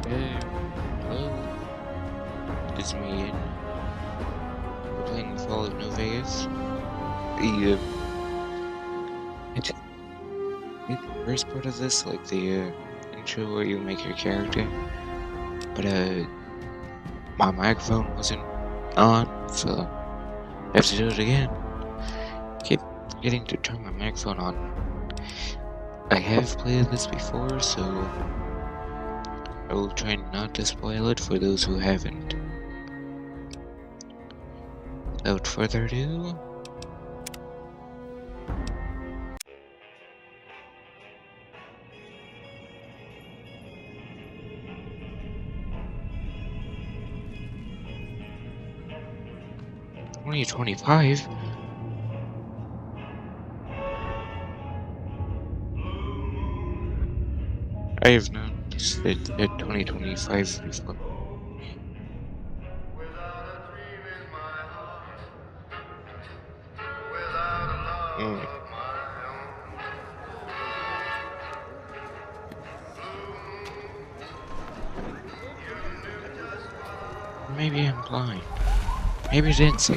Hey, hello, it's me again. We're playing Fallout New Vegas. The, it, the first part of this, like the intro where you make your character, but my microphone wasn't on, so I have to do it again. Keep forgetting to turn my microphone on. I have played this before, so I will try not to spoil it for those who haven't. Without further ado, only 25. I have noticed it at 2025 before. Mm, maybe I'm blind. Maybe it didn't say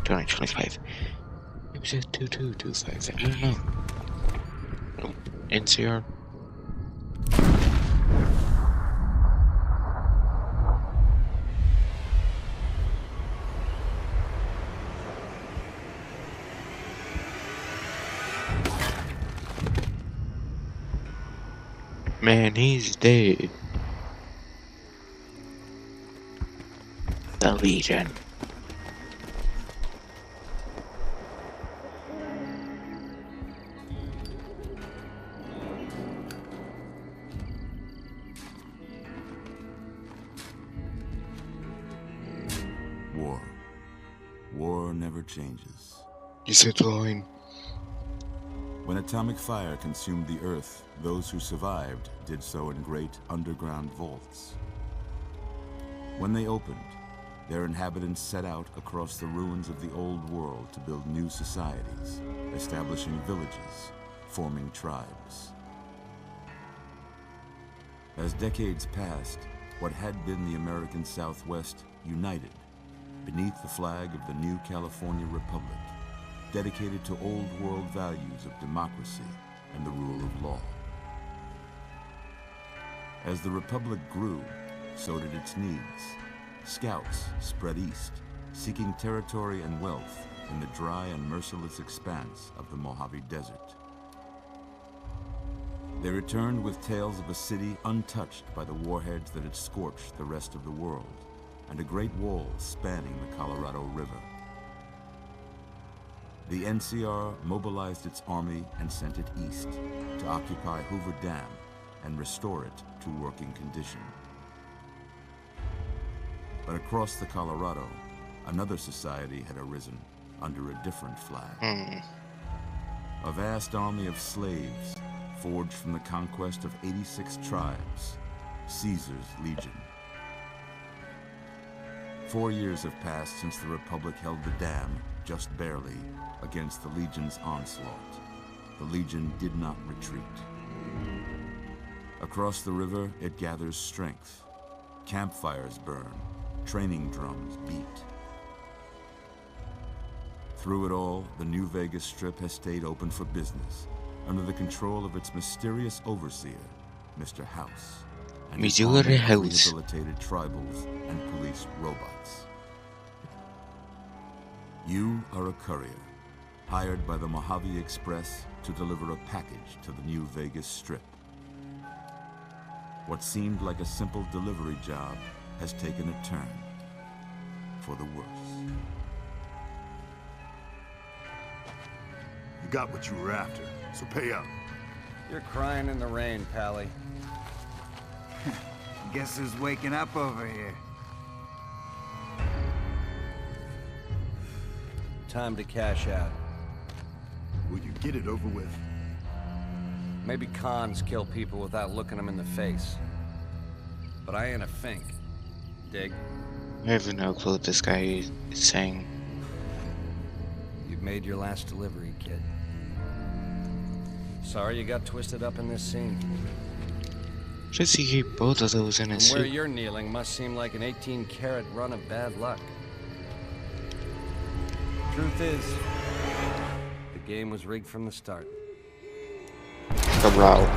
2025. Maybe it said 2225. I don't know. Oh, NCR. Man, he's dead. The Legion. War never changes. You said the line. When atomic fire consumed the Earth, those who survived did so in great underground vaults. When they opened, their inhabitants set out across the ruins of the old world to build new societies, establishing villages, forming tribes. As decades passed, what had been the American Southwest united beneath the flag of the new California Republic, dedicated to old world values of democracy and the rule of law. As the Republic grew, so did its needs. Scouts spread east, seeking territory and wealth in the dry and merciless expanse of the Mojave Desert. They returned with tales of a city untouched by the warheads that had scorched the rest of the world, and a great wall spanning the Colorado River. The NCR mobilized its army and sent it east to occupy Hoover Dam and restore it to working condition. But across the Colorado, another society had arisen under a different flag. A vast army of slaves forged from the conquest of 86 tribes, Caesar's Legion. 4 years have passed since the Republic held the dam, just barely, against the Legion's onslaught. The Legion did not retreat. Across the river, it gathers strength. Campfires burn, training drums beat. Through it all, the New Vegas Strip has stayed open for business, under the control of its mysterious overseer, Mr. House, and his army of rehabilitated tribals and police robots. You are a courier, hired by the Mojave Express to deliver a package to the New Vegas Strip. What seemed like a simple delivery job has taken a turn for the worse. You got what you were after, so pay up. You're crying in the rain, Pally. Guess who's waking up over here? Time to cash out. Will you get it over with? Maybe cons kill people without looking them in the face. But I ain't a fink. Dig? I have no clue what this guy is saying. You've made your last delivery, kid. Sorry you got twisted up in this scene. Does he keep both of those in his And where suit? you're kneeling must seem like an 18-karat run of bad luck. Truth is, the game was rigged from the start. Cabral.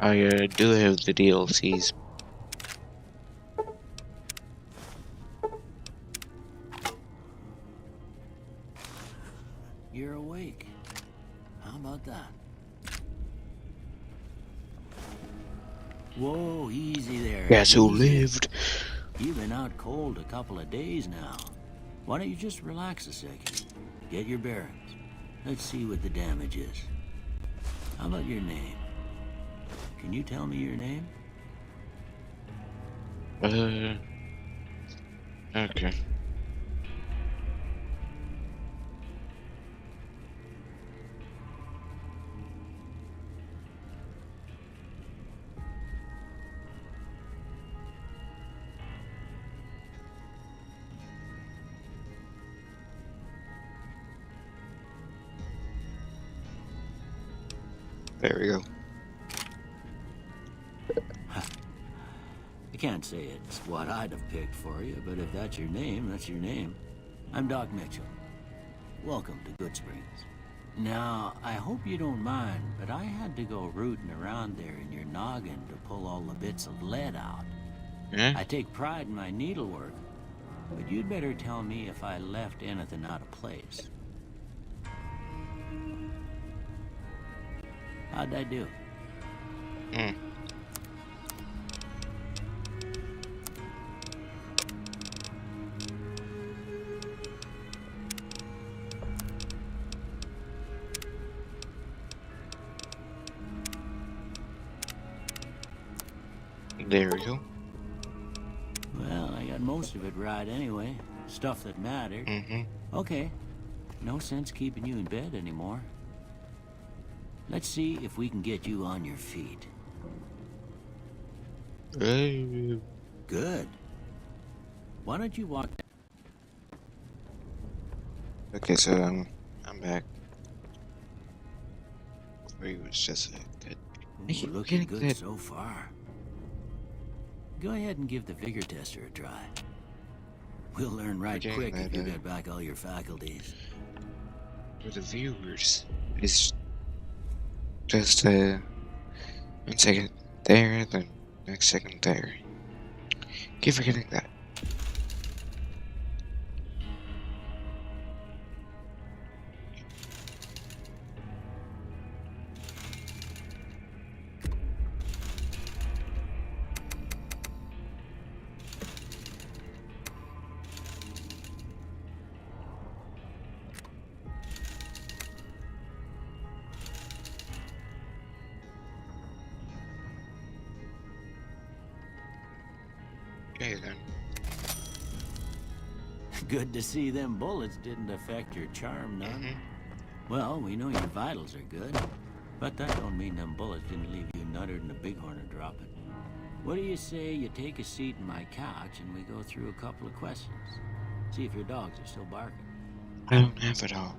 I do have the DLCs. You're awake. How about that? Whoa, easy there. Guess who easy. lived? You've been out cold a couple of days now. Why don't you just relax a second? Get your bearings. Let's see what the damage is. How about your name? Can you tell me your name? Okay. There we go. I can't say it's what I'd have picked for you, but if that's your name, that's your name. I'm Doc Mitchell. Welcome to Goodsprings. Now, I hope you don't mind, but I had to go rooting around there in your noggin to pull all the bits of lead out. Yeah? I take pride in my needlework, but you'd better tell me if I left anything out of place. How'd I do? Hmm. There we go. Well, I got most of it right anyway. Stuff that mattered. Mm-hmm. Okay. No sense keeping you in bed anymore. Let's see if we can get you on your feet. Good. Why don't you walk... Okay, so I'm back. Before he was just good. Ooh, looking good so far. Go ahead and give the vigor tester a try. We'll learn right Okay, quick if you that, get back all your faculties. For the viewers, it's just 1 second there, then next second there. Keep forgetting that. Okay then. Good to see them bullets didn't affect your charm none. Well, we know your vitals are good, but that don't mean them bullets didn't leave you nuttered and a bighorn are dropping. What do you say you take a seat in my couch and we go through a couple of questions? See if your dogs are still barking. I don't have it all.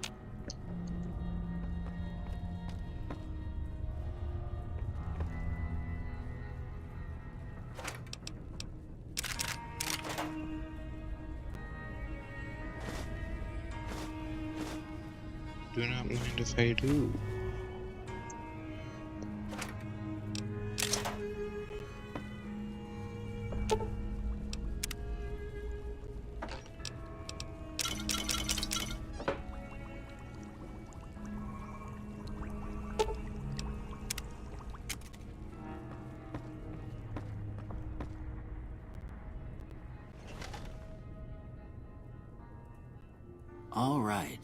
Do not mind if I do. All right.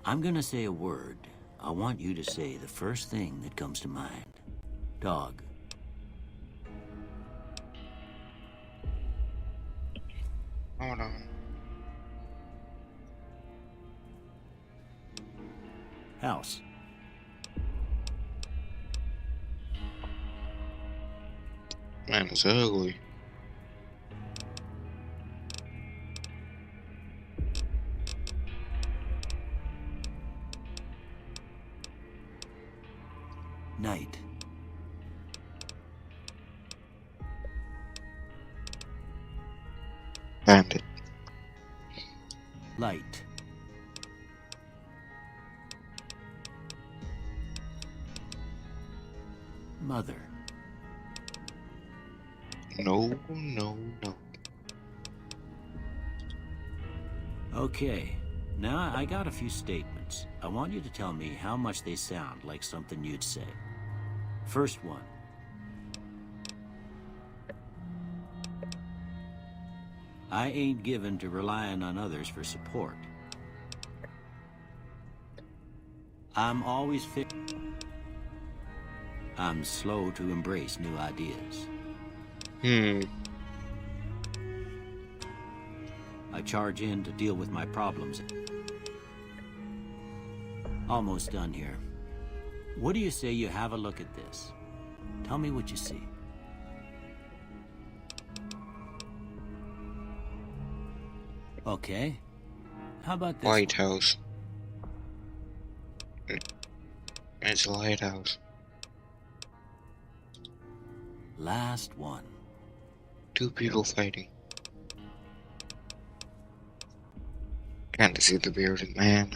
I'm gonna say a word. I want you to say the first thing that comes to mind. Dog. Hold on. House. Man, it's ugly. Night. Bandit. Light. Mother. No, no, no. Okay. Now, I got a few statements. I want you to tell me how much they sound like something you'd say. First one. I ain't given to relying on others for support. I'm always fit. I'm slow to embrace new ideas. I charge in to deal with my problems. Almost done here. What do you say you have a look at this? Tell me what you see. Okay. How about this? Lighthouse. It's a lighthouse. Last one. Two people fighting. Can't see the bearded man.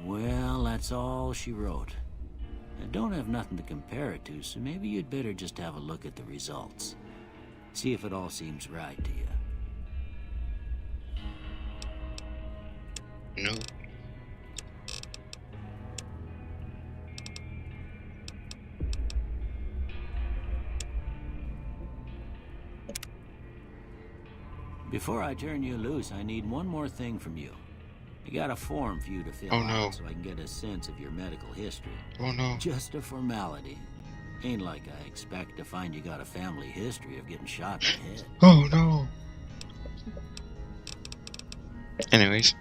Well, that's all she wrote. I don't have nothing to compare it to, so maybe you'd better just have a look at the results. See if it all seems right to you. No. Before I turn you loose, I need one more thing from you. I got a form for you to fill Oh, no. out so I can get a sense of your medical history. Oh no. Just a formality. Ain't like I expect to find you got a family history of getting shot in the head. Oh no. Anyways.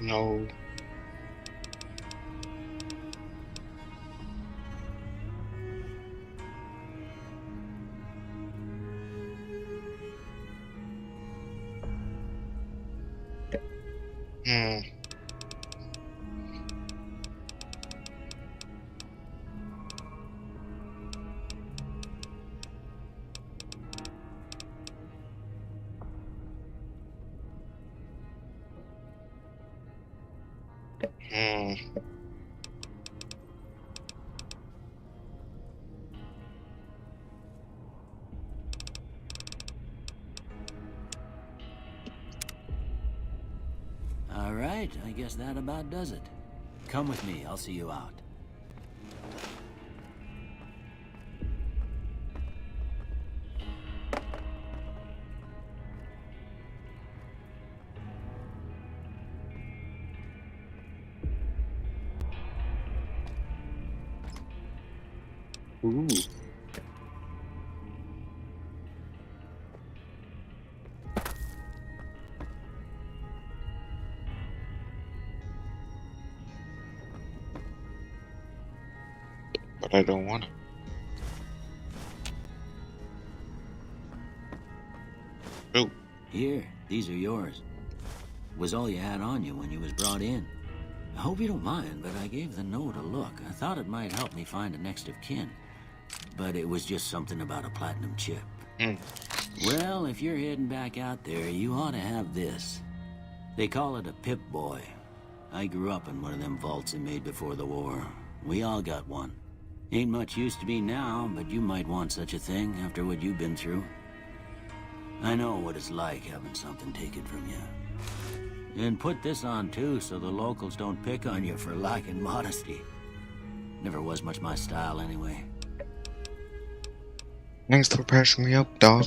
No. Hmm. Hmm. All right, I guess that about does it. Come with me, I'll see you out. Ooh. But I don't want to. Oh. Here, these are yours. Was all you had on you when you was brought in. I hope you don't mind, but I gave the note a look. I thought it might help me find a next of kin. But it was just something about a platinum chip. Well, if you're heading back out there, you ought to have this. They call it a Pip-Boy. I grew up in one of them vaults they made before the war. We all got one. Ain't much use to me now, but you might want such a thing after what you've been through. I know what it's like having something taken from you. And put this on too, so the locals don't pick on you for lacking modesty. Never was much my style anyway. Thanks for passing me up, Doc.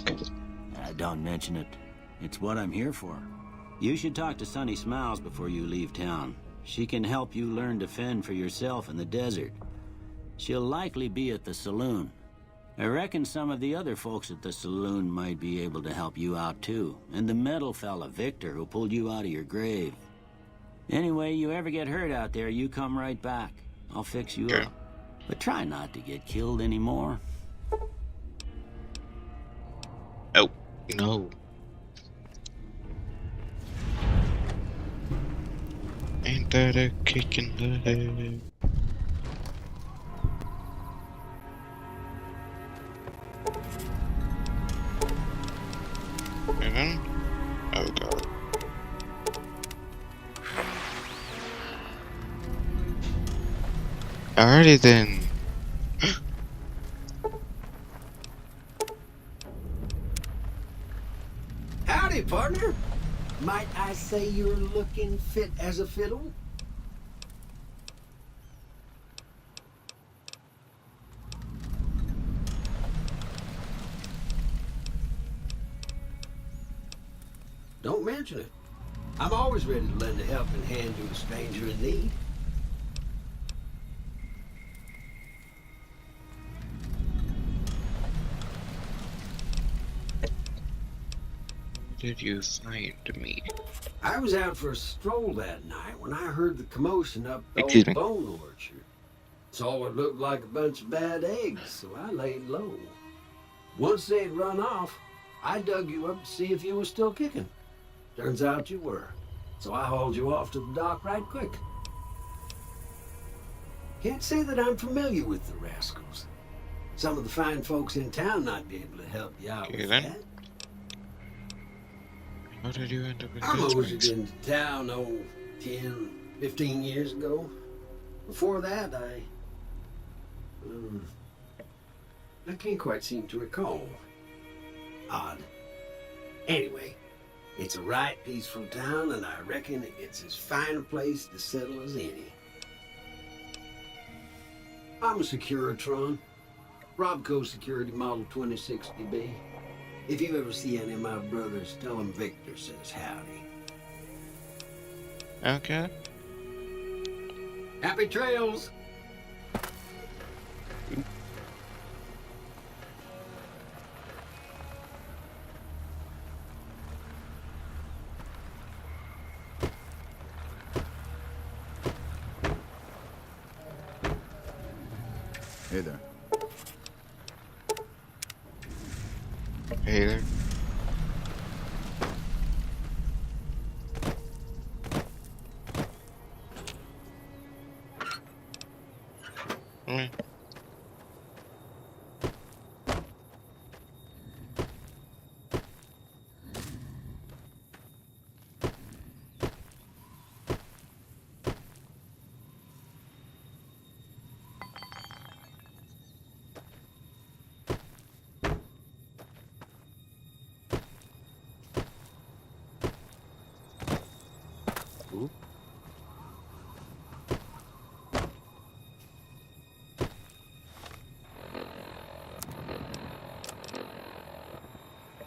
Don't mention it. It's what I'm here for. You should talk to Sunny Smiles before you leave town. She can help you learn to fend for yourself in the desert. She'll likely be at the saloon. I reckon some of the other folks at the saloon might be able to help you out too. And the metal fella, Victor, who pulled you out of your grave. Anyway, you ever get hurt out there, you come right back. I'll fix you Okay. up. But try not to get killed anymore. Oh, no. Ain't that a kick in the head? And then, oh god. Alrighty then. Howdy, partner. Might I say you're looking fit as a fiddle? Don't mention it. I'm always ready to lend a helping hand to a stranger in need. Did you find me? I was out for a stroll that night when I heard the commotion up the Excuse me. old bone orchard. Saw what looked like a bunch of bad eggs, so I laid low. Once they'd run off, I dug you up to see if you were still kicking. Turns out you were, so I hauled you off to the dock right quick. Can't say that I'm familiar with the rascals. Some of the fine folks in town might be able to help you out Okay, with then. that. How did you end up in I Good moseyed Springs? into town, 10, 15 years ago. Before that, I can't quite seem to recall. Odd. Anyway, it's a right peaceful town, and I reckon it's as fine a place to settle as any. I'm a Securitron. Robco Security Model 2060B. If you ever see any of my brothers, tell them Victor says howdy. Okay. Happy trails! Hey there. Hey there. Mm.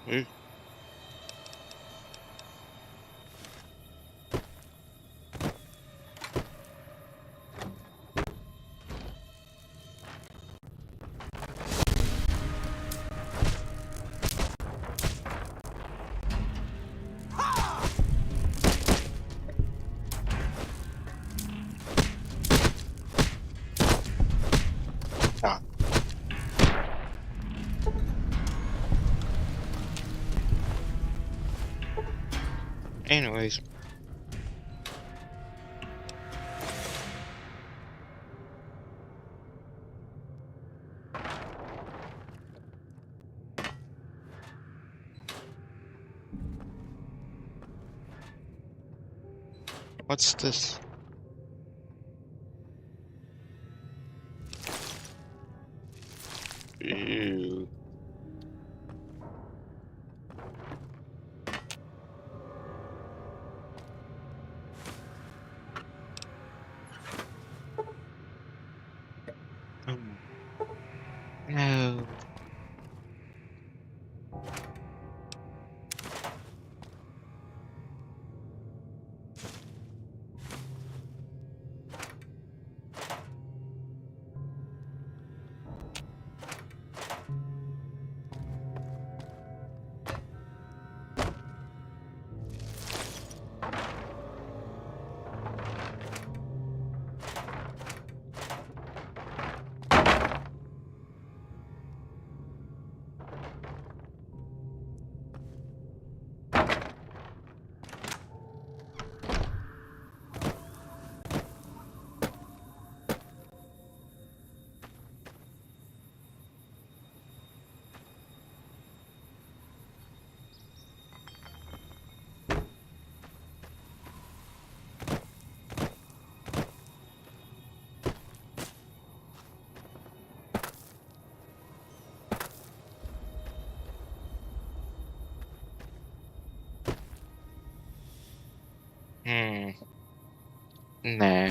Mm. Ah. Anyways. What's this? Ew. Hmm. Nah.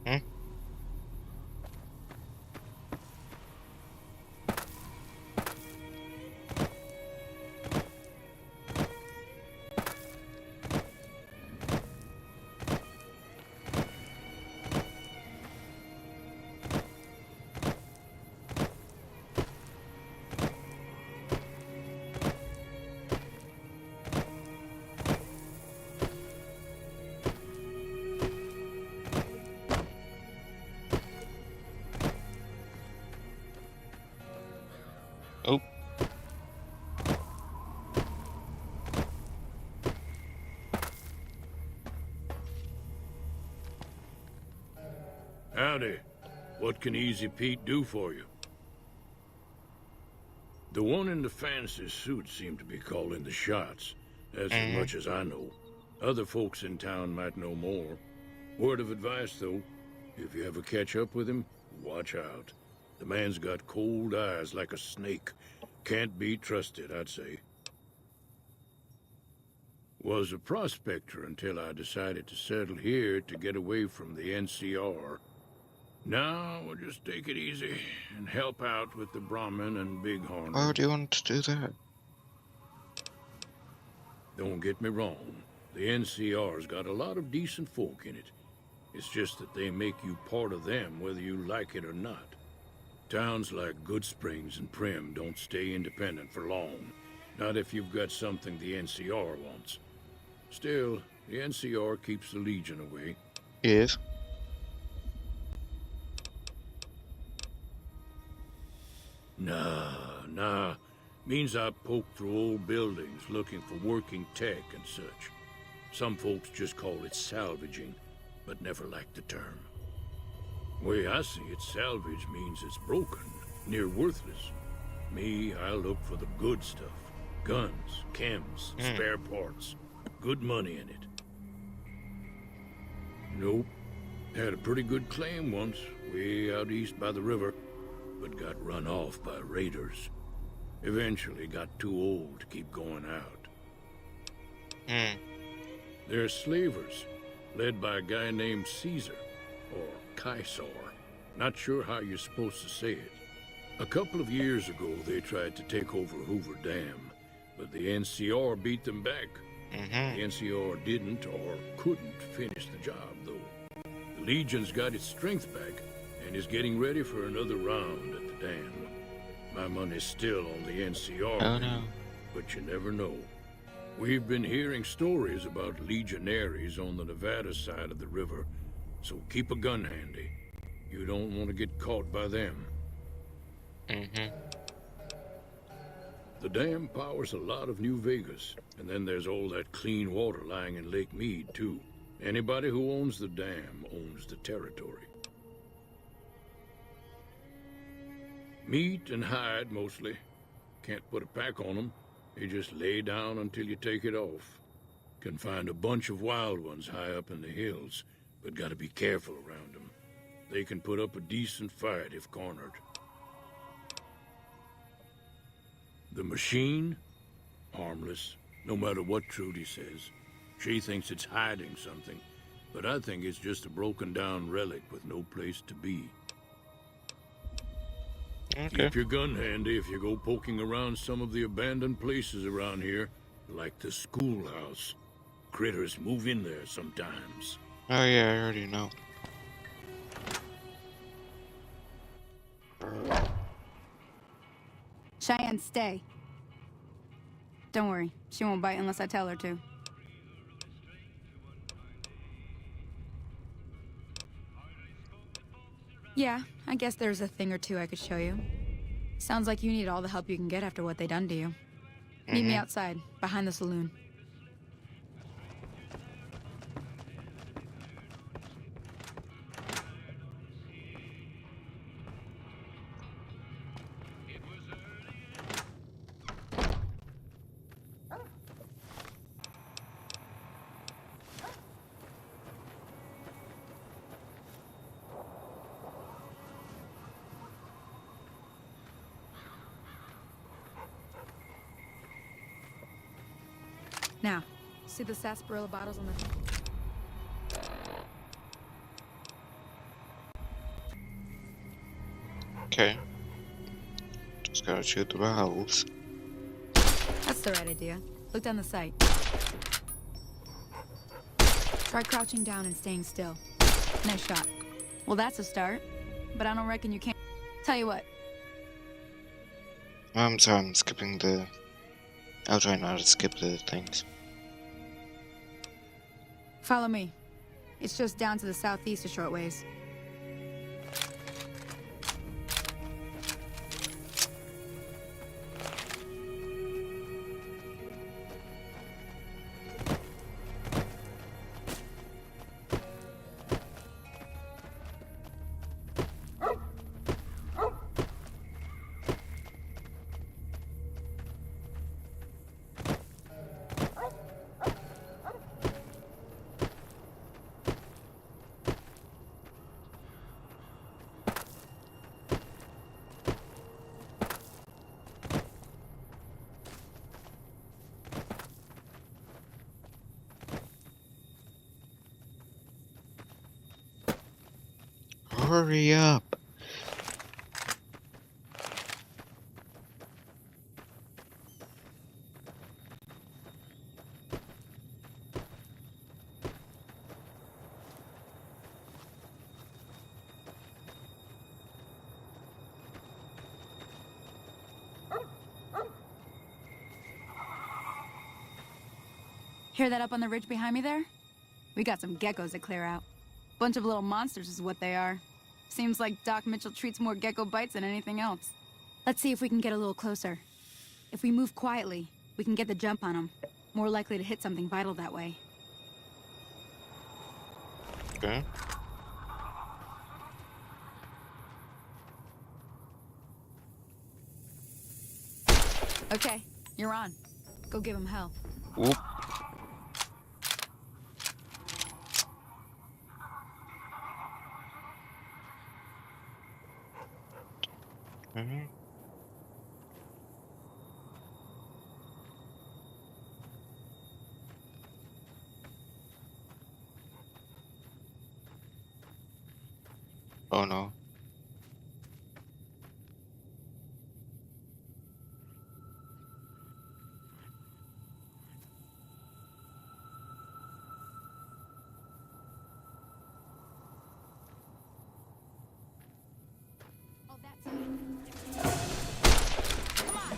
Hmm? Oh. Howdy. What can Easy Pete do for you? The one in the fancy suit seemed to be calling the shots. That's as much as I know. Other folks in town might know more. Word of advice, though. If you ever catch up with him, watch out. The man's got cold eyes like a snake. Can't be trusted, I'd say. Was a prospector until I decided to settle here to get away from the NCR. Now, we'll just take it easy and help out with the Brahmin and Bighorn. Why would you want to do that? Don't get me wrong. The NCR's got a lot of decent folk in it. It's just that they make you part of them whether you like it or not. Towns like Goodsprings and Primm don't stay independent for long. Not if you've got something the NCR wants. Still, the NCR keeps the Legion away. Yes. Nah. Means I poke through old buildings looking for working tech and such. Some folks just call it salvaging, but never liked the term. Way I see it, salvage means it's broken, near worthless. Me, I look for the good stuff. Guns, chems, spare parts. Good money in it. Nope. Had a pretty good claim once, way out east by the river, but got run off by raiders. Eventually got too old to keep going out. They're slavers, led by a guy named Caesar, or Caesar. Not sure how you're supposed to say it. A couple of years ago, they tried to take over Hoover Dam, but the NCR beat them back. The NCR didn't or couldn't finish the job, though. The Legion's got its strength back and is getting ready for another round at the dam. My money's still on the NCR, Oh no. but you never know. We've been hearing stories about legionaries on the Nevada side of the river, so keep a gun handy. You don't want to get caught by them. The dam powers a lot of New Vegas, and then there's all that clean water lying in Lake Mead, too. Anybody who owns the dam owns the territory. Meat and hide, mostly. Can't put a pack on them. You just lay down until you take it off. Can find a bunch of wild ones high up in the hills, but gotta be careful around them. They can put up a decent fight if cornered. The machine? Harmless, no matter what Trudy says. She thinks it's hiding something, but I think it's just a broken down relic with no place to be. Okay. Keep your gun handy if you go poking around some of the abandoned places around here, like the schoolhouse. Critters move in there sometimes. Oh yeah, I already know. Cheyenne, stay. Don't worry, she won't bite unless I tell her to. Yeah, I guess there's a thing or two I could show you. Sounds like you need all the help you can get after what they done to you. Meet me outside, behind the saloon. Now, see the sarsaparilla bottles on the... Okay. Just gotta shoot the valves. That's the right idea. Look down the sight. Try crouching down and staying still. Nice shot. Well, that's a start. But I don't reckon you can... Tell you what. I'm sorry, I'm skipping the... I'll try not to skip the things. Follow me. It's just down to the southeast a short ways. Hurry up! Hear that up on the ridge behind me there? We got some geckos to clear out. Bunch of little monsters is what they are. Seems like Doc Mitchell treats more gecko bites than anything else. Let's see if we can get a little closer. If we move quietly, we can get the jump on them. More likely to hit something vital that way. Okay. Okay, you're on. Go give him hell. Whoop. Mhm. Oh no. Oh, that's it. Come on.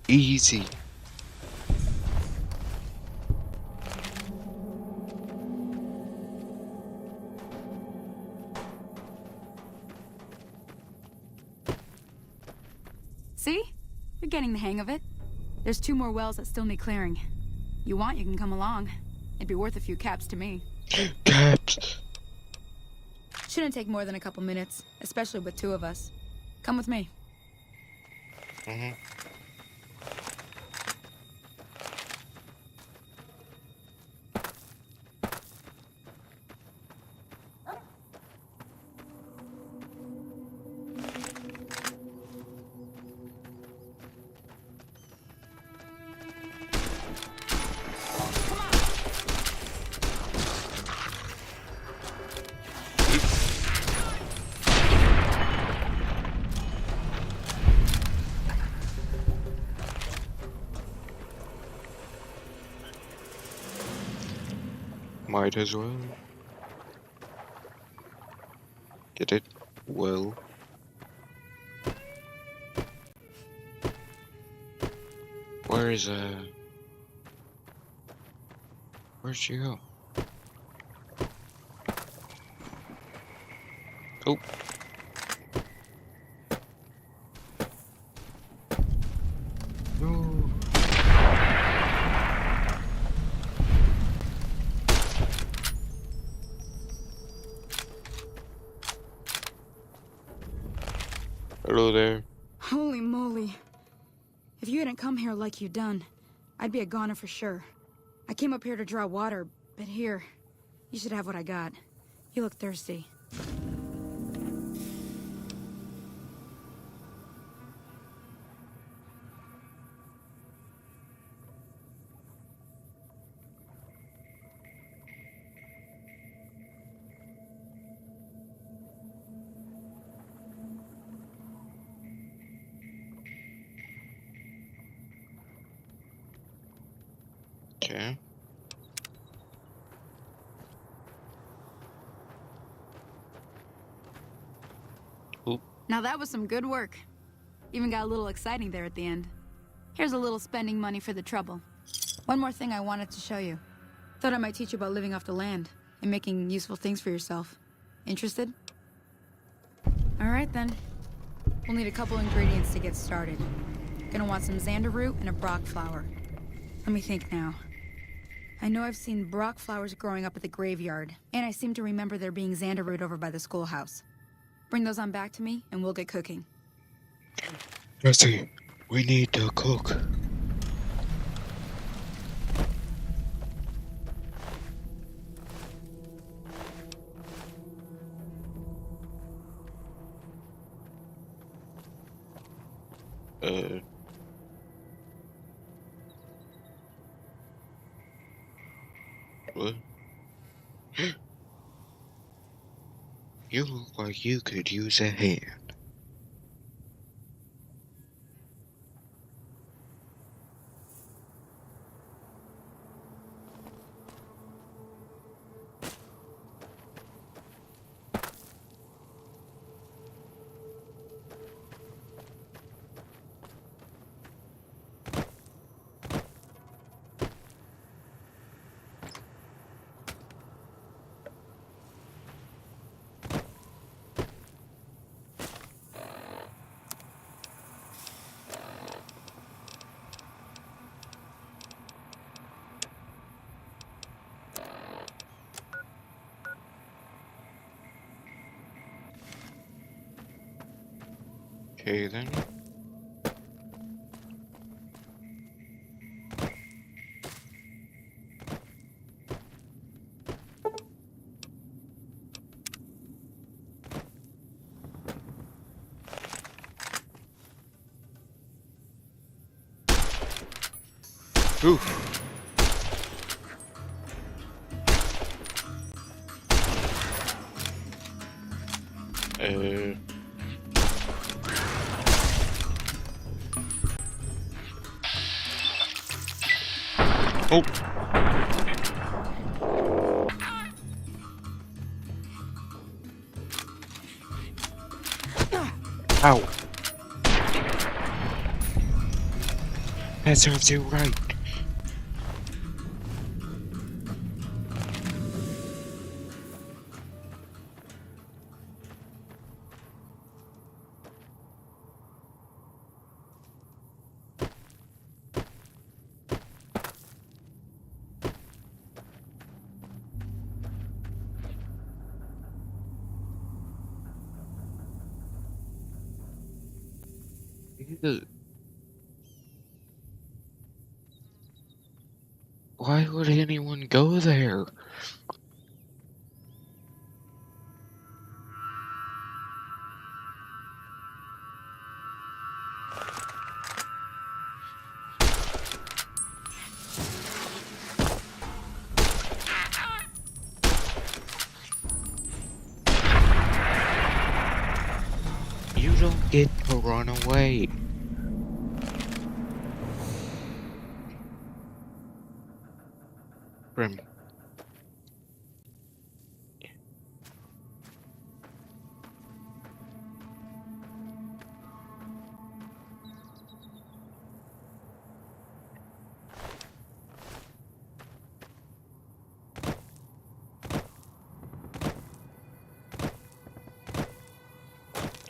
Easy. See? You're getting the hang of it. There's 2 more wells that still need clearing. You want, you can come along. It'd be worth a few caps to me. Caps. Shouldn't take more than a couple minutes, especially with 2 of us. Come with me. Mhm. Might as well. Get it? Well. Where'd she go? Oh. No. Hello there. Holy moly. If you hadn't come here like you done, I'd be a goner for sure. I came up here to draw water, but here, you should have what I got. You look thirsty. Okay. Oop. Now that was some good work. Even got a little exciting there at the end. Here's a little spending money for the trouble. One more thing I wanted to show you. Thought I might teach you about living off the land and making useful things for yourself. Interested? Alright then. We'll need a couple ingredients to get started. Gonna want some xander root and a brock flower. Let me think now. I know I've seen brock flowers growing up at the graveyard, and I seem to remember there being xander root over by the schoolhouse. Bring those on back to me, and we'll get cooking. Jesse, we need to cook. What? You look like you could use a hand. Okay then. Ooh. Oh. Ow. That serves you right. Why would anyone go there? You don't get to run away. Grim.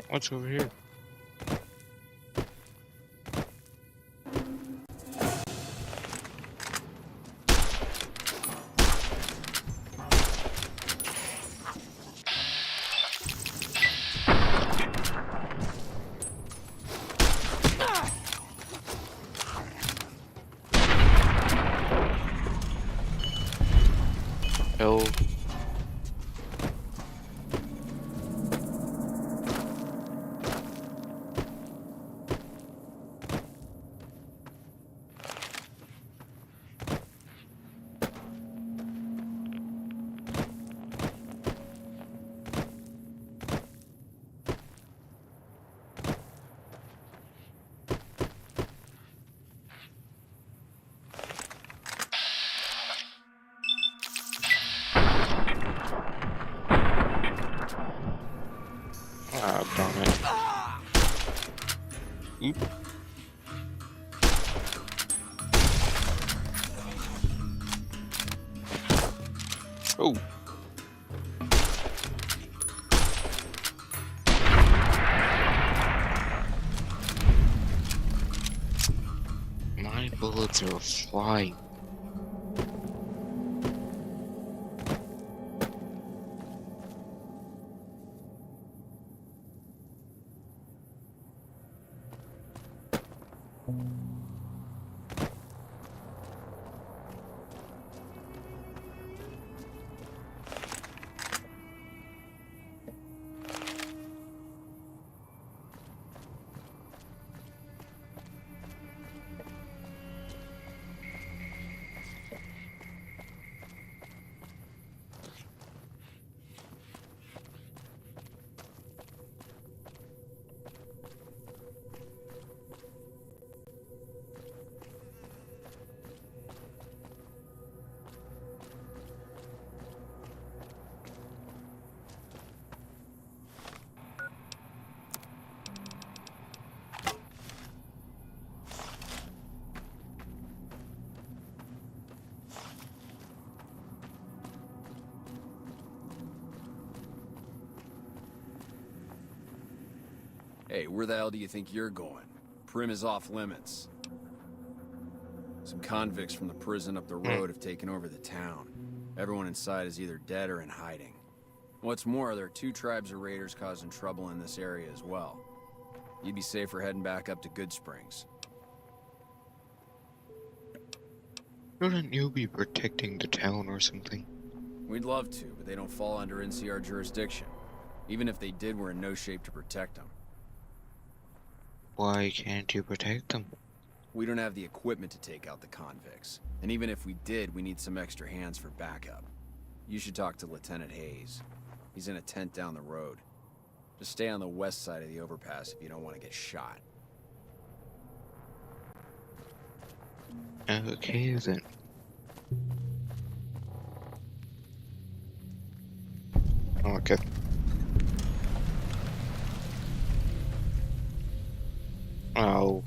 What's over here? Oop. Oh. My bullets are flying. Hey, where the hell do you think you're going? Prim is off limits. Some convicts from the prison up the road have taken over the town. Everyone inside is either dead or in hiding. What's more, there are 2 tribes of raiders causing trouble in this area as well. You'd be safer heading back up to Goodsprings. Shouldn't you be protecting the town or something? We'd love to, but they don't fall under NCR jurisdiction. Even if they did, we're in no shape to protect them. Why can't you protect them? We don't have the equipment to take out the convicts. And even if we did, we need some extra hands for backup. You should talk to Lieutenant Hayes. He's in a tent down the road. Just stay on the west side of the overpass if you don't want to get shot. Okay then. Okay. Oh.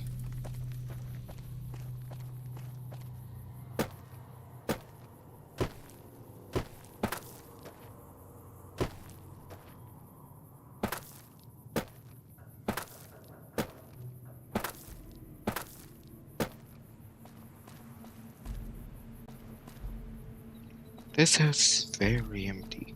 This house is very empty.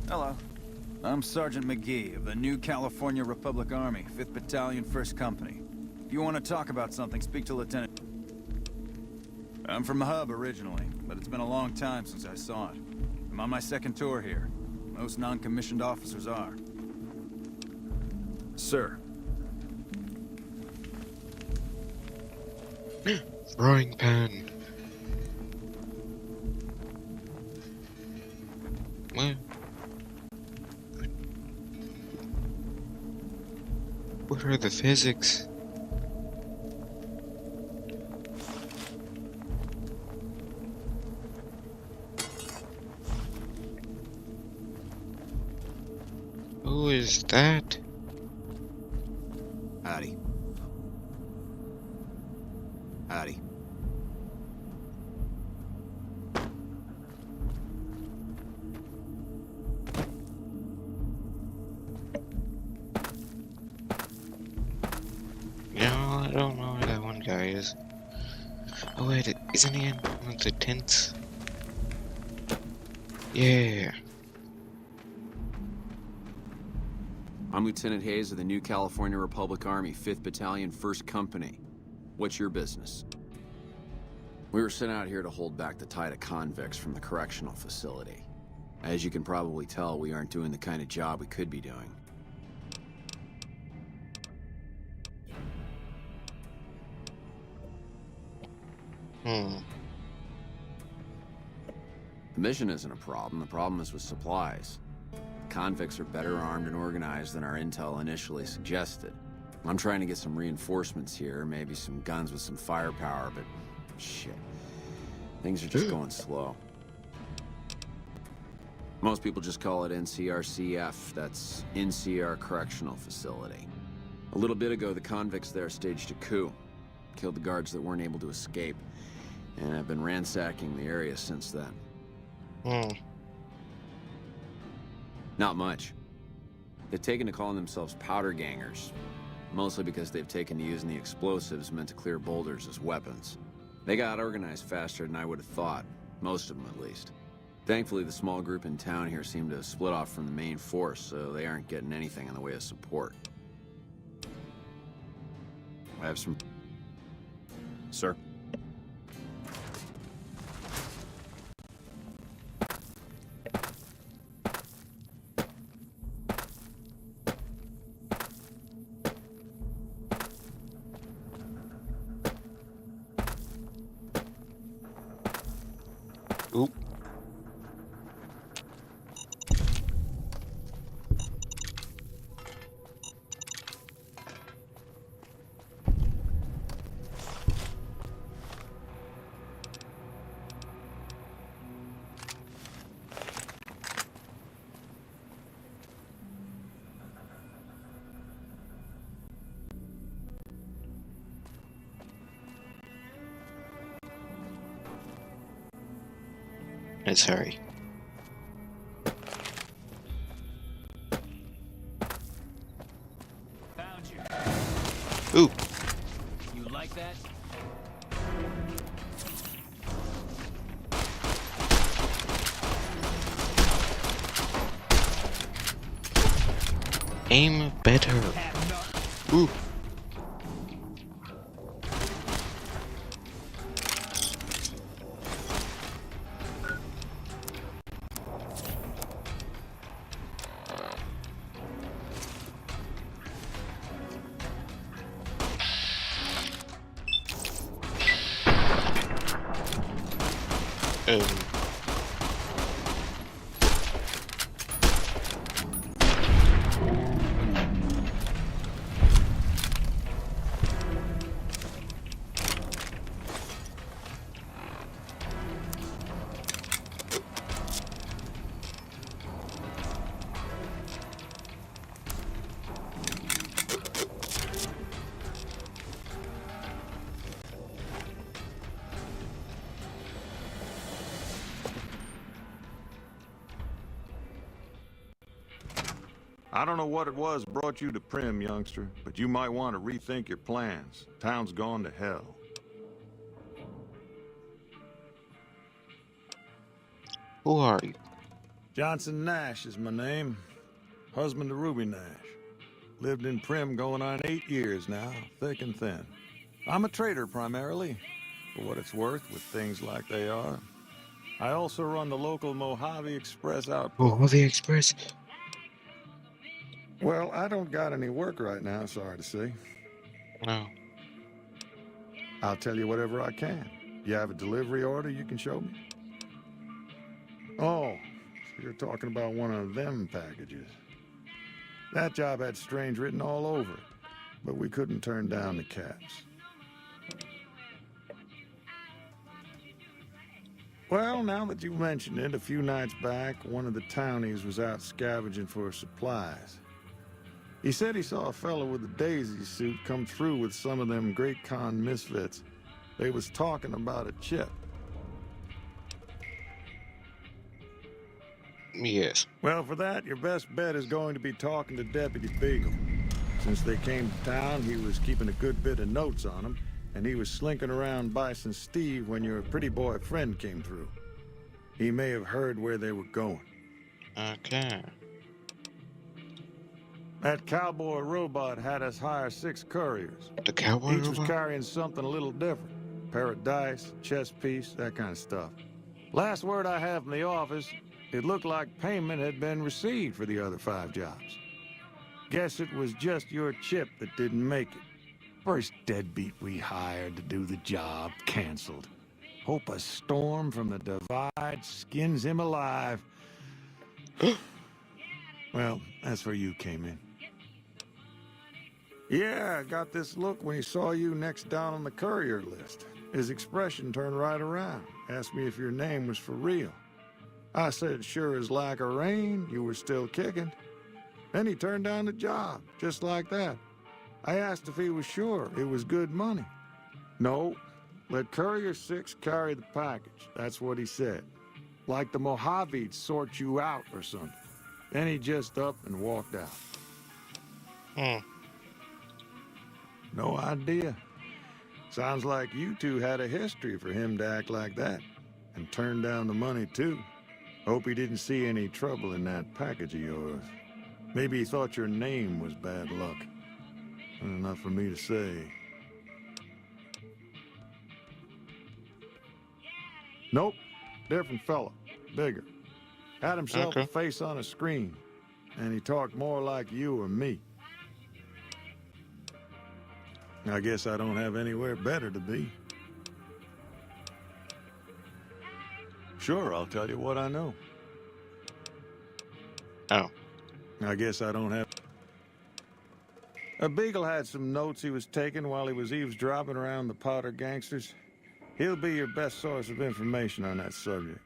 Hello. I'm Sergeant McGee of the New California Republic Army, 5th Battalion, 1st Company. If you want to talk about something, speak to Lieutenant... I'm from the hub originally, but it's been a long time since I saw it. I'm on my 2nd tour here. Most non-commissioned officers are. Sir. Frying pan. What are the physics? Who is that? Howdy. Howdy. No, I don't know where that one guy is. Oh wait, isn't he in one of the tents? Yeah. I'm Lieutenant Hayes of the New California Republic Army, 5th Battalion, 1st Company. What's your business? We were sent out here to hold back the tide of convicts from the correctional facility. As you can probably tell, we aren't doing the kind of job we could be doing. The mission isn't a problem. The problem is with supplies. Convicts are better armed and organized than our intel initially suggested. I'm trying to get some reinforcements here, maybe some guns with some firepower, but shit. Things are just going slow. Most people just call it NCRCF. That's NCR Correctional Facility. A little bit ago, the convicts there staged a coup. Killed the guards that weren't able to escape. And I've been ransacking the area since then. Not much. They've taken to calling themselves powder gangers. Mostly because they've taken to using the explosives meant to clear boulders as weapons. They got organized faster than I would have thought. Most of them, at least. Thankfully, the small group in town here seem to have split off from the main force, so they aren't getting anything in the way of support. I have some... Sir? Oop. Let's hurry. Found you. Ooh. You like that? Aim better. Ooh. I don't know what it was brought you to Primm, youngster, but you might want to rethink your plans. Town's gone to hell. Who are you? Johnson Nash is my name. Husband to Ruby Nash. Lived in Primm going on 8 years now, thick and thin. I'm a trader primarily, for what it's worth with things like they are. I also run the local Mojave Express outpost. Oh, the Express. Well, I don't got any work right now, sorry to say. No. I'll tell you whatever I can. You have a delivery order you can show me? Oh, so you're talking about one of them packages. That job had strange written all over it, but we couldn't turn down the caps. Well, now that you mention it, a few nights back, one of the townies was out scavenging for supplies. He said he saw a fellow with a daisy suit come through with some of them Great Khan misfits. They was talking about a chip. Yes. Well, for that, your best bet is going to be talking to Deputy Beagle. Since they came to town, he was keeping a good bit of notes on them, and he was slinking around Bison Steve when your pretty boy friend came through. He may have heard where they were going. Okay. That cowboy robot had us hire 6 couriers. The cowboy Each was robot? carrying something a little different. Pair of dice, chess piece, that kind of stuff. Last word I have from the office, it looked like payment had been received for the other 5 jobs. Guess it was just your chip that didn't make it. First deadbeat we hired to do the job canceled. Hope a storm from the divide skins him alive. Well, that's where you came in. Yeah, I got this look when he saw you next down on the courier list. His expression turned right around, asked me if your name was for real. I said, sure as like a rain, you were still kicking. Then he turned down the job, just like that. I asked if he was sure it was good money. No, let Courier 6 carry the package, that's what he said. Like the Mojaves sort you out or something. Then he just up and walked out. No idea. Sounds like you two had a history for him to act like that. And turn down the money, too. Hope he didn't see any trouble in that package of yours. Maybe he thought your name was bad luck. Enough for me to say. Nope. Different fella. Bigger. Had himself a face on a screen. And he talked more like you or me. I guess I don't have anywhere better to be. Sure, I'll tell you what I know. Oh. I guess I don't have... Beagle had some notes he was taking while he was eavesdropping around the Powder gangsters. He'll be your best source of information on that subject.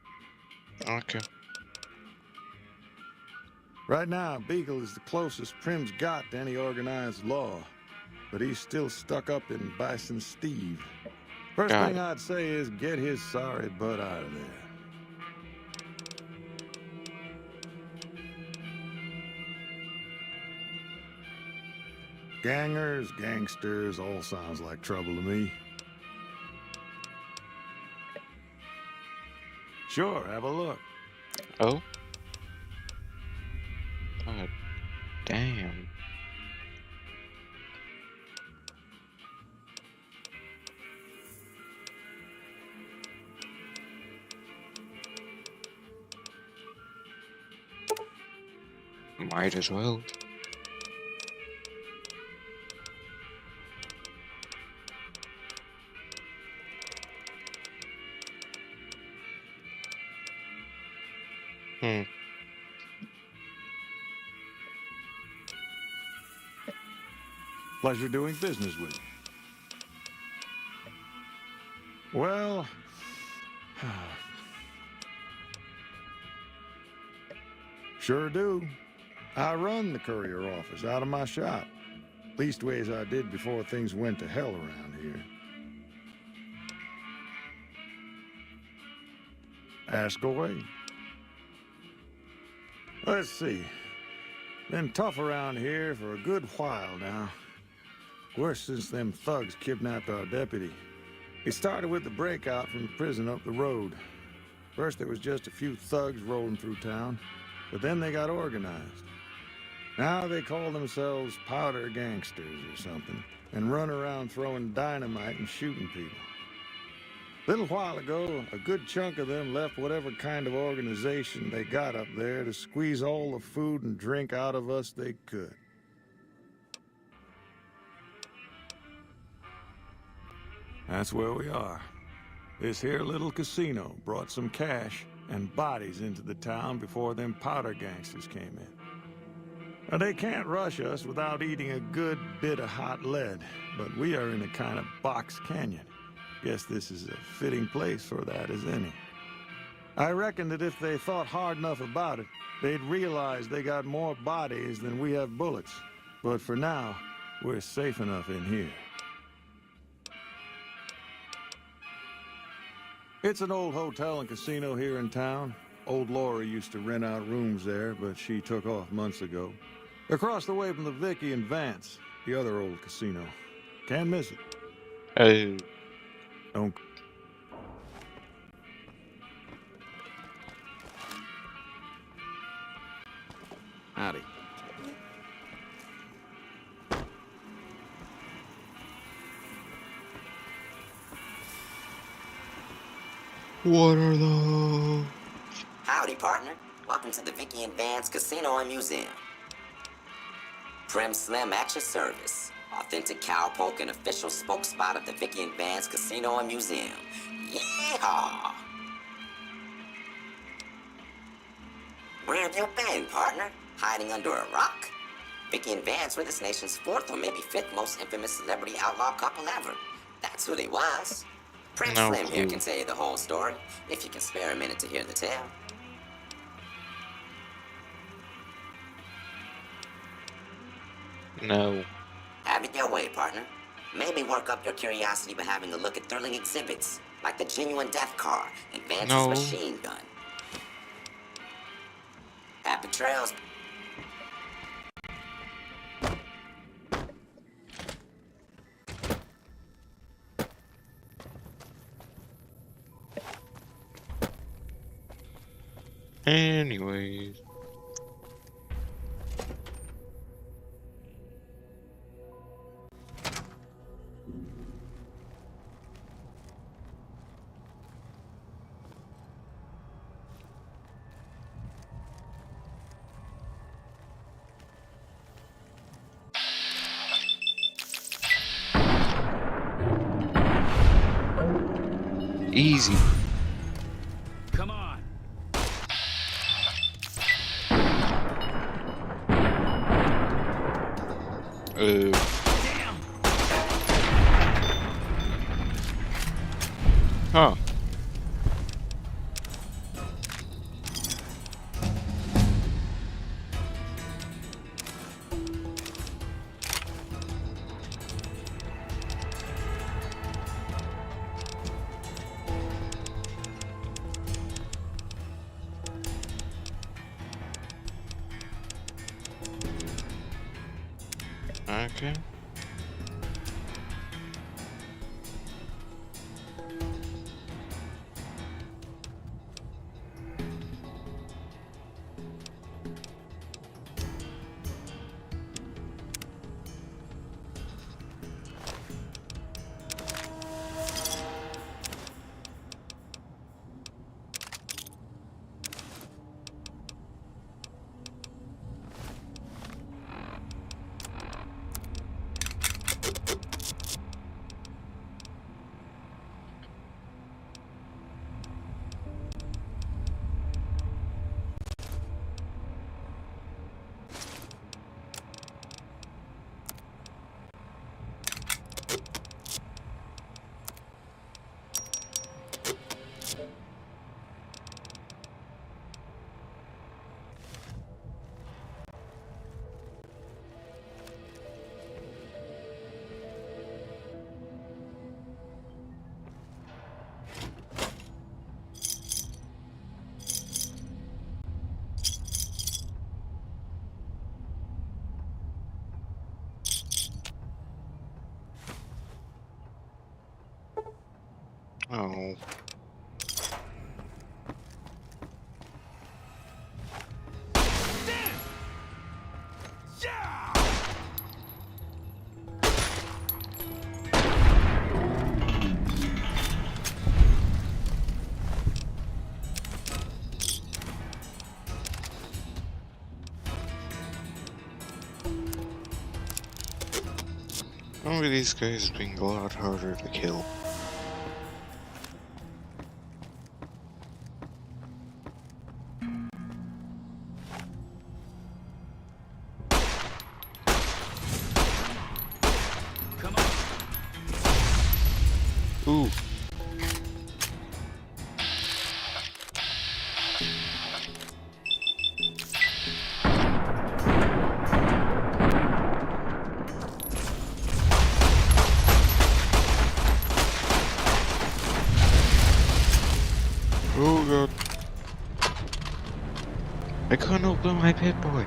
Okay. Right now, Beagle is the closest Prim's got to any organized law. But he's still stuck up in Bison Steve. First thing I'd say is get his sorry butt out of there. Gangers, gangsters, all sounds like trouble to me. Sure, have a look. Oh? God damn. Might as well. Pleasure doing business with you. Well... Sure do. I run the courier office out of my shop. Leastways I did before things went to hell around here. Ask away. Let's see. Been tough around here for a good while now. Worse since them thugs kidnapped our deputy. It started with the breakout from the prison up the road. First there was just a few thugs rolling through town, but then they got organized. Now they call themselves Powder Gangsters or something, and run around throwing dynamite and shooting people. A little while ago, a good chunk of them left whatever kind of organization they got up there to squeeze all the food and drink out of us they could. That's where we are. This here little casino brought some cash and bodies into the town before them Powder gangsters came in. Now, they can't rush us without eating a good bit of hot lead, but we are in a kind of box canyon. Guess this is a fitting place for that as any. I reckon that if they thought hard enough about it, they'd realize they got more bodies than we have bullets. But for now, we're safe enough in here. It's an old hotel and casino here in town. Old Laura used to rent out rooms there, but she took off months ago. Across the way from the Vicky and Vance, the other old casino. Can't miss it. Oh. Don't. Howdy. What are those? Howdy, partner. Welcome to the Vicky and Vance Casino and Museum. Prim Slim at your service. Authentic cowpoke and official spokespot of the Vicky and Vance Casino and Museum. Yeehaw! Where have you been, partner? Hiding under a rock? Vicky and Vance were this nation's fourth or maybe fifth most infamous celebrity outlaw couple ever. That's who they was. Prince No Slim here clue. can tell you the whole story, if you can spare a minute to hear the tale. No. Have it your way, partner. Maybe work up your curiosity by having a look at thrilling exhibits, like the genuine death car and Vance's No. machine gun. Happy trails. Anyways. Easy. Come on. Damn! Huh. Okay. Oh. Only these guys being a lot harder to kill. Come on. Ooh. Oh god. I couldn't open my pit boy.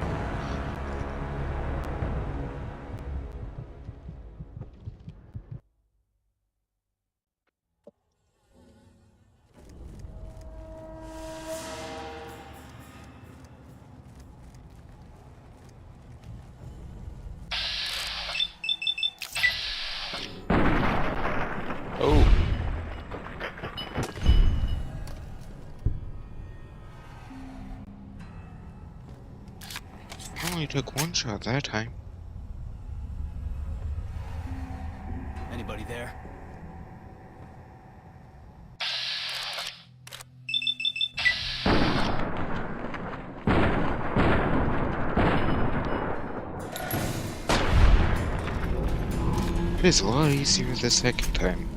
Oh. I only took one shot that time. Anybody there? It is a lot easier the second time.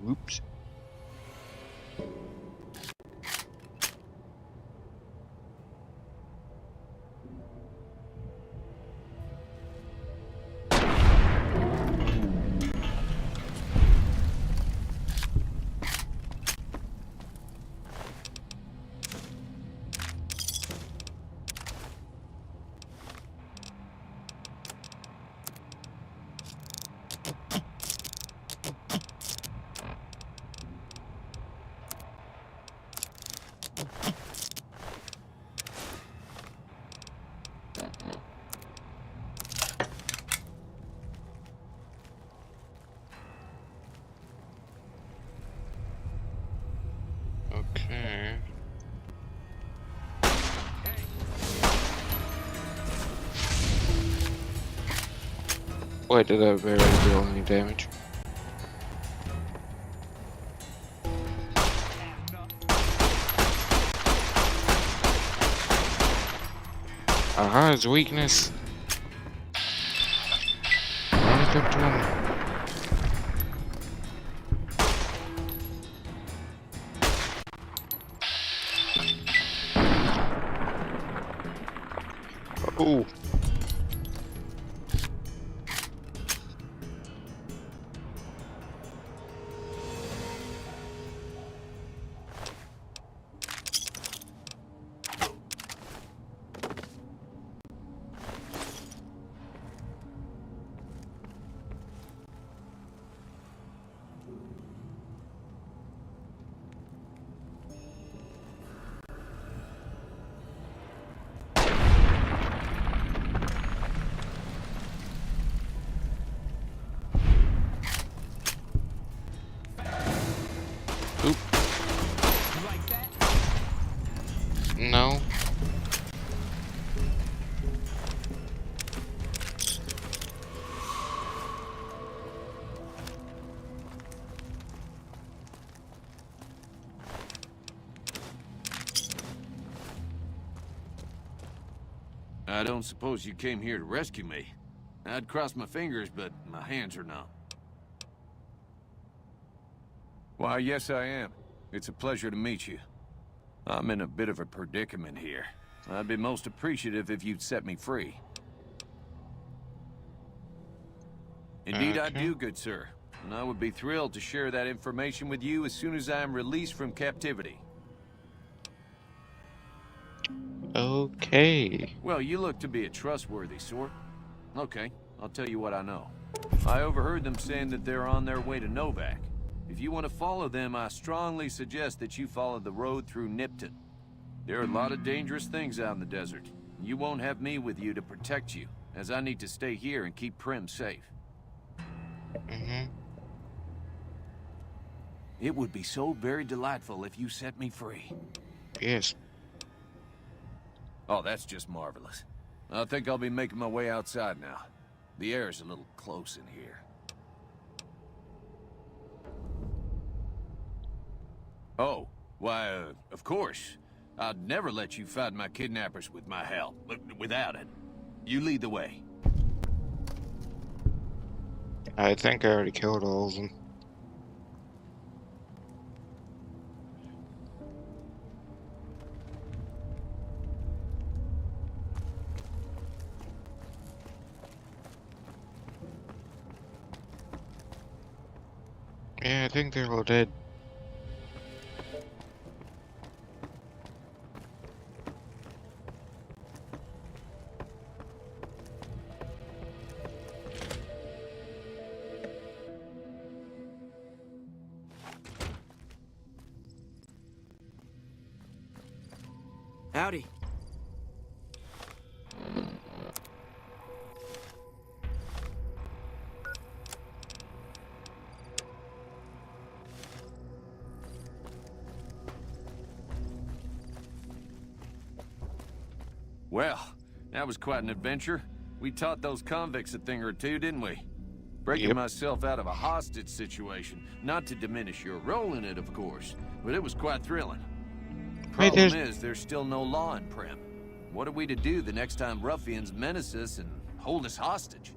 Oops. Okay. Why did that barely deal any damage? Aha, his weakness. Right up to him. Oh. No. I don't suppose you came here to rescue me. I'd cross my fingers, but my hands are numb. Why, yes I am. It's a pleasure to meet you. I'm in a bit of a predicament here. I'd be most appreciative if you'd set me free. Indeed I do, good sir. And I would be thrilled to share that information with you as soon as I am released from captivity. Okay. Well, you look to be a trustworthy sort. Okay, I'll tell you what I know. I overheard them saying that they're on their way to Novak. If you want to follow them, I strongly suggest that you follow the road through Nipton. There are a lot of dangerous things out in the desert. You won't have me with you to protect you, as I need to stay here and keep Prim safe. It would be so very delightful if you set me free. Yes. Oh, that's just marvelous. I think I'll be making my way outside now. The air's a little close in here. Oh, why, of course. I'd never let you find my kidnappers with my help, without it. You lead the way. I think I already killed all of them. Yeah, I think they're all dead. Howdy. Well, that was quite an adventure. We taught those convicts a thing or two, didn't we? Breaking myself out of a hostage situation. Not to diminish your role in it, of course, but it was quite thrilling. Problem is, there's still no law in Primm. What are we to do the next time ruffians menace us and hold us hostage?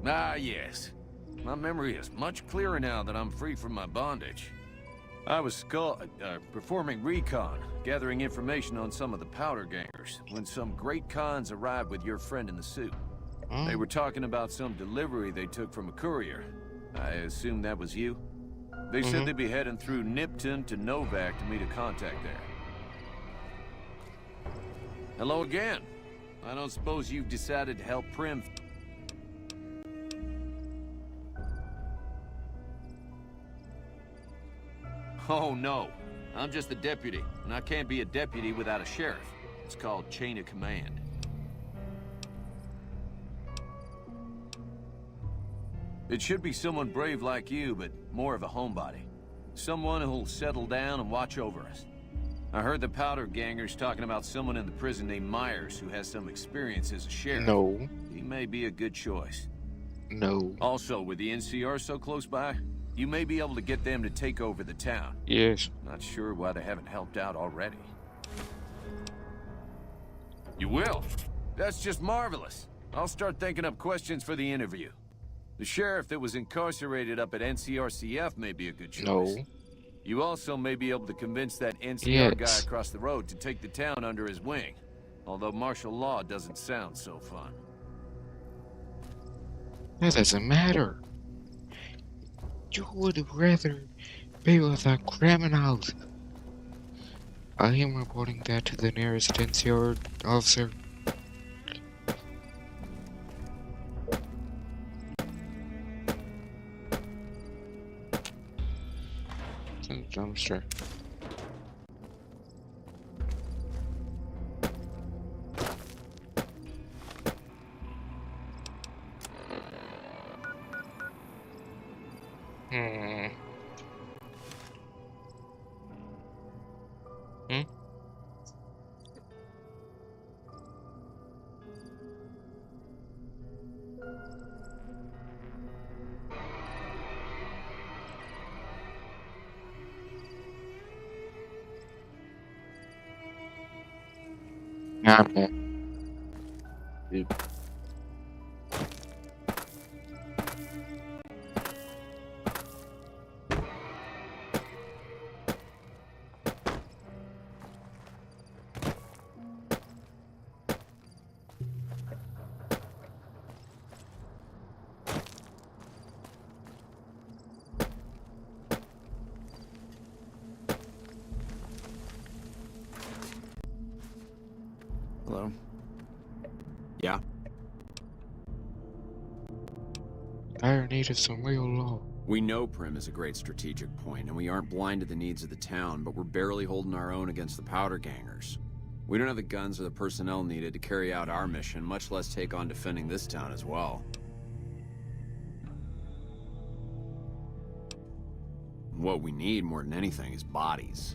Ah, yes. My memory is much clearer now that I'm free from my bondage. I was performing recon, gathering information on some of the powder gangers, when some great cons arrived with your friend in the suit. They were talking about some delivery they took from a courier. I assume that was you? They said they'd be heading through Nipton to Novak to meet a contact there. Hello again. I don't suppose you've decided to help Primm. Oh, no. I'm just a deputy, and I can't be a deputy without a sheriff. It's called chain of command. It should be someone brave like you, but more of a homebody. Someone who'll settle down and watch over us. I heard the powder gangers talking about someone in the prison named Myers who has some experience as a sheriff. No. He may be a good choice. No. Also, with the NCR so close by, you may be able to get them to take over the town. Yes. Not sure why they haven't helped out already. You will? That's just marvelous. I'll start thinking up questions for the interview. The sheriff that was incarcerated up at NCRCF may be a good choice. No. You also may be able to convince that NCR guy across the road to take the town under his wing. Although martial law doesn't sound so fun. That doesn't matter. You would rather be with the criminals. I am reporting that to the nearest NCR officer. Dumpster. Hello? Yeah? I needed some real law. We know Primm is a great strategic point, and we aren't blind to the needs of the town, but we're barely holding our own against the powder gangers. We don't have the guns or the personnel needed to carry out our mission, much less take on defending this town as well. What we need more than anything is bodies.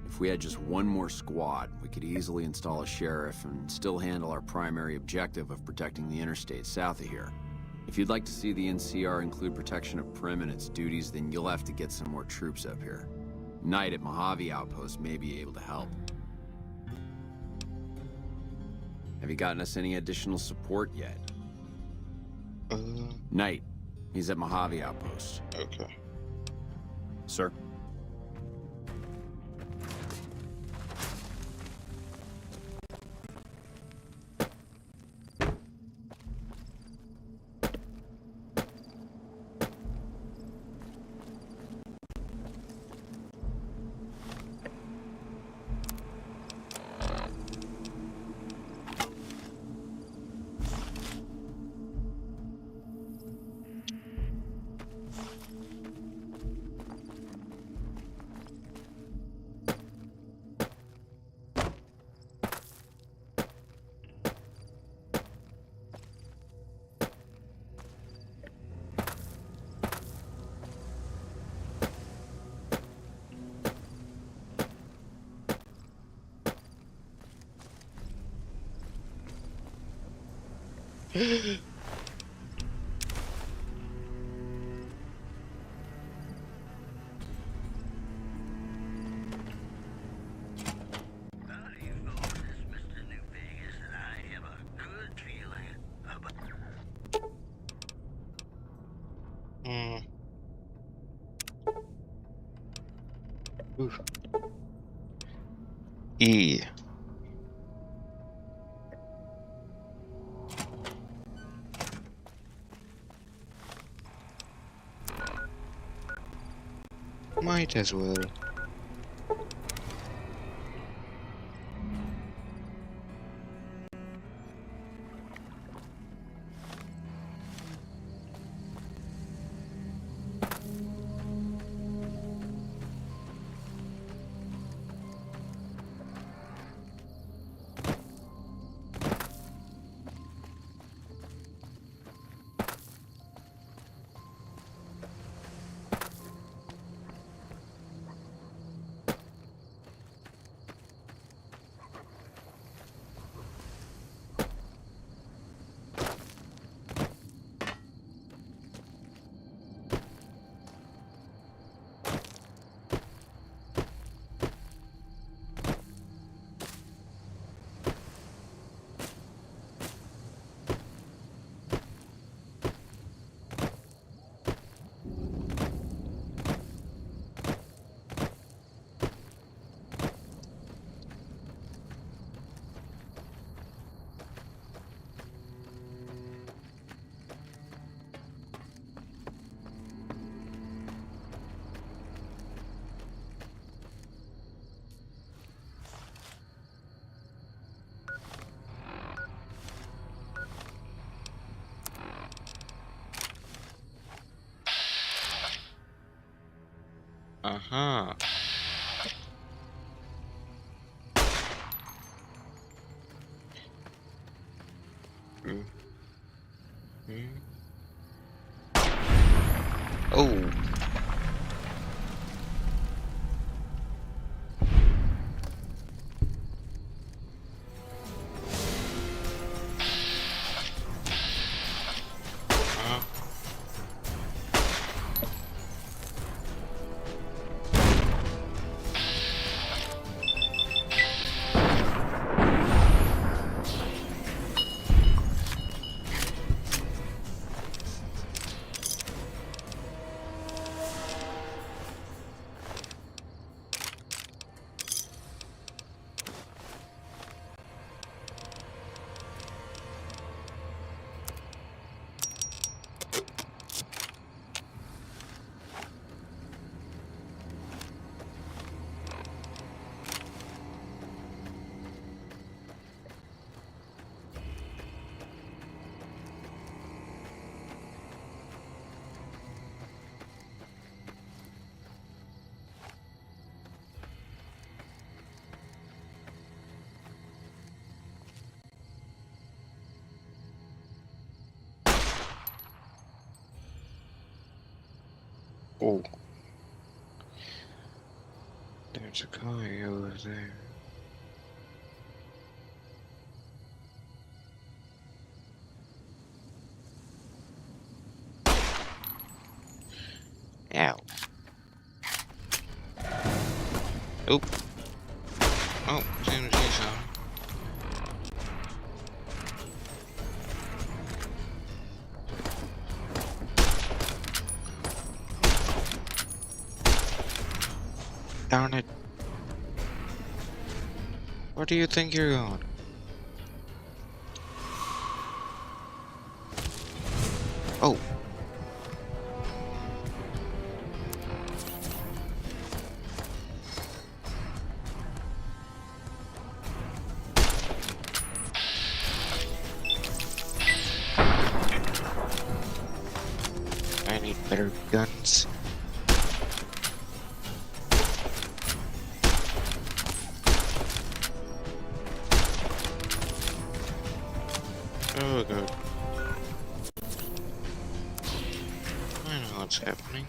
If we had just one more squad, we could easily install a sheriff and still handle our primary objective of protecting the interstate south of here. If you'd like to see the NCR include protection of Primm and its duties, then you'll have to get some more troops up here. Knight at Mojave Outpost may be able to help. Have you gotten us any additional support yet? Knight. He's at Mojave Outpost. Okay. Sir? Hmm. Oof. E. Might as well. Uh-huh. Mm. Mm. Oh. Oh. There's a car over there. Ow. Oop. Oh, seems to be some. Darn it. Where do you think you're going? Oh. I need better guns. Oh god. I know what's happening.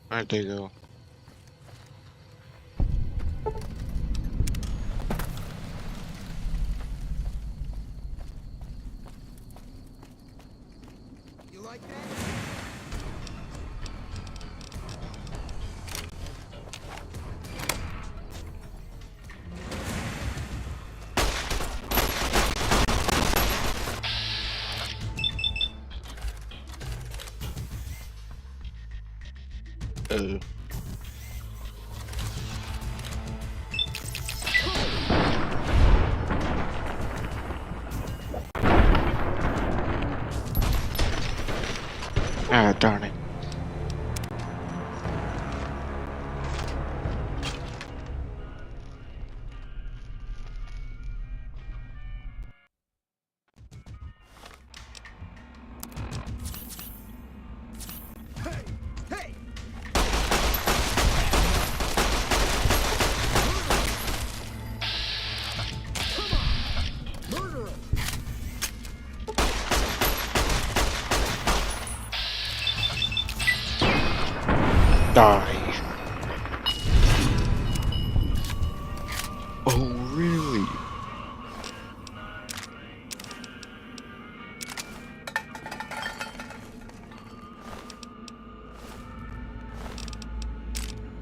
Where'd they go? You like that? Ah, darn it. Die. Oh, really?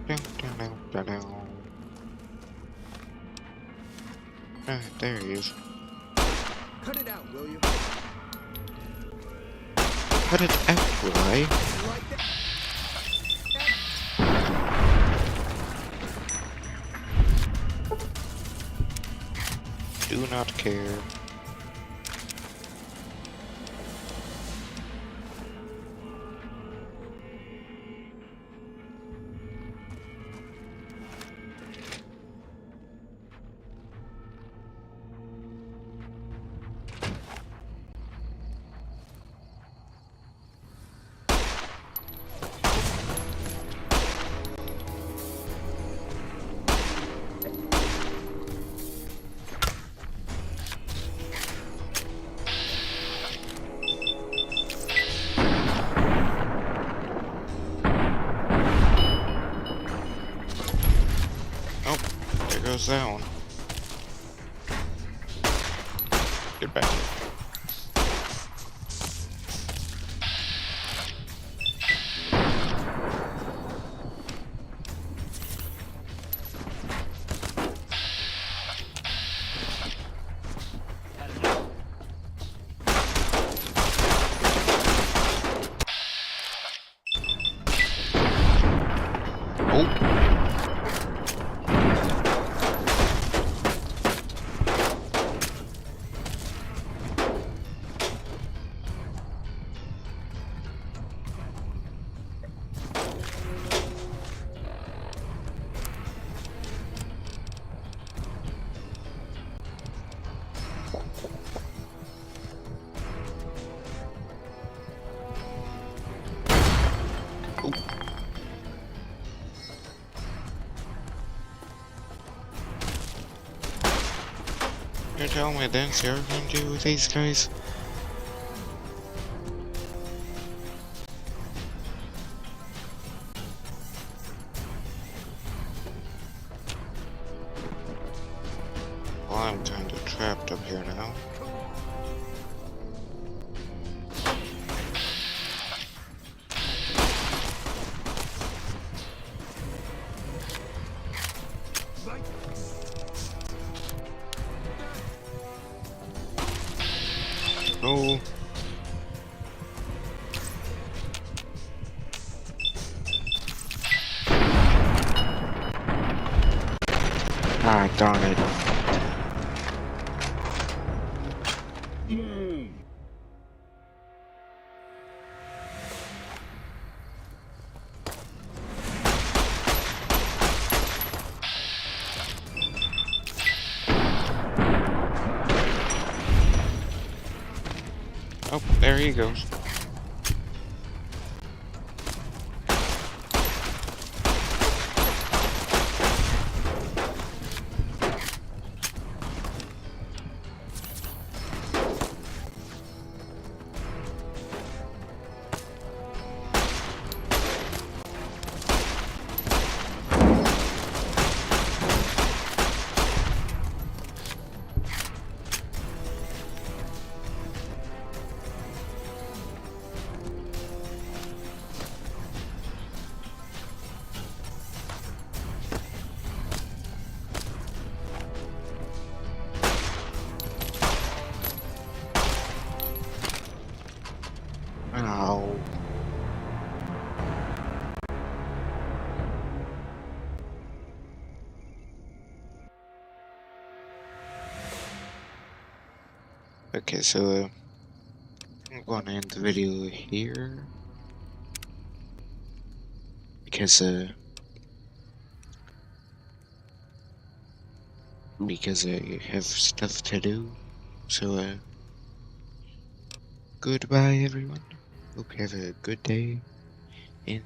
Dun, dun, dun, dun, dun. Ah, there he is. Cut it out, will you? Cut it out, will I? You like that? Do not care. Oh, there goes that one. Get back here. Oh. You tell me that's what you're gonna do with these guys? Well, I'm kinda trapped up here now. No. Ah, darn it. Oh, there he goes. Okay, so I'm gonna end the video here because I have stuff to do. So goodbye everyone. Hope you have a good day. And